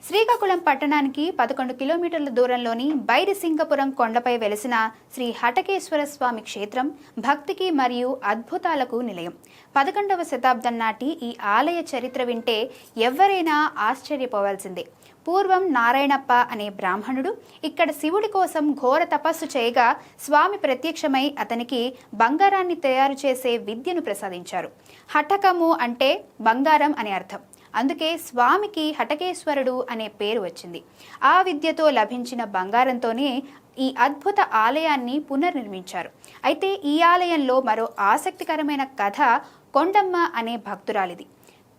శ్రీకాకుళం పట్టణానికి 11 కిలోమీటర్ల దూరంలోని బైరిసింగపురం కొండపై వెలిసిన శ్రీ హటకేశ్వర స్వామి క్షేత్రం భక్తికి మరియు అద్భుతాలకు నిలయం. 11వ శతాబ్దం నాటి ఈ ఆలయ చరిత్ర వింటే ఎవరైనా ఆశ్చర్యపోవాల్సిందే. పూర్వం నారాయణప్ప అనే బ్రాహ్మణుడు ఇక్కడ శివుడి కోసం ఘోర తపస్సు చేయగా స్వామి ప్రత్యక్షమై అతనికి బంగారాన్ని తయారు చేసే విద్యను ప్రసాదించారు. హఠకము అంటే బంగారం అని అర్థం. అందుకే స్వామికి హటకేశ్వరుడు అనే పేరు వచ్చింది. ఆ విద్యతో లభించిన బంగారంతోనే ఈ అద్భుత ఆలయాన్ని పునర్నిర్మించారు. అయితే ఈ ఆలయంలో మరో ఆసక్తికరమైన కథ కొండమ్మ అనే భక్తురాలిది.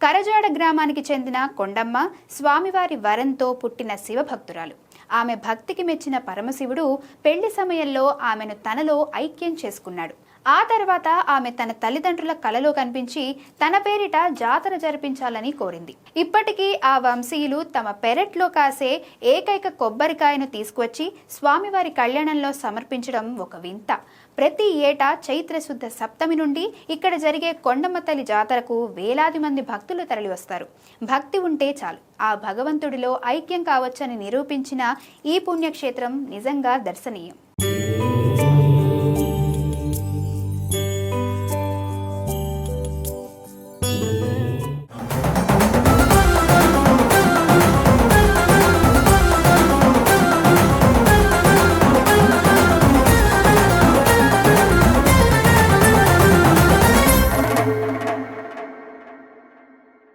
కరజాడ గ్రామానికి చెందిన కొండమ్మ స్వామివారి వరంతో పుట్టిన శివభక్తురాలు. ఆమె భక్తికి మెచ్చిన పరమశివుడు పెళ్లి సమయంలో ఆమెను తనలో ఐక్యం చేసుకున్నాడు. ఆ తర్వాత ఆమె తన తల్లిదండ్రుల కలలో కనిపించి తన పేరిట జాతర జరిపించాలని కోరింది. ఇప్పటికీ ఆ వంశీయులు తమ పెరట్లో కాసే ఏకైక కొబ్బరికాయను తీసుకువచ్చి స్వామివారి కళ్యాణంలో సమర్పించడం ఒక వింత. ప్రతి ఏటా చైత్రశుద్ధ సప్తమి నుండి ఇక్కడ జరిగే కొండమ్మ తల్లి జాతరకు వేలాది మంది భక్తులు తరలివస్తారు. భక్తి ఉంటే చాలు ఆ భగవంతుడిలో ఐక్యం కావచ్చని నిరూపించిన ఈ పుణ్యక్షేత్రం నిజంగా దర్శనీయం.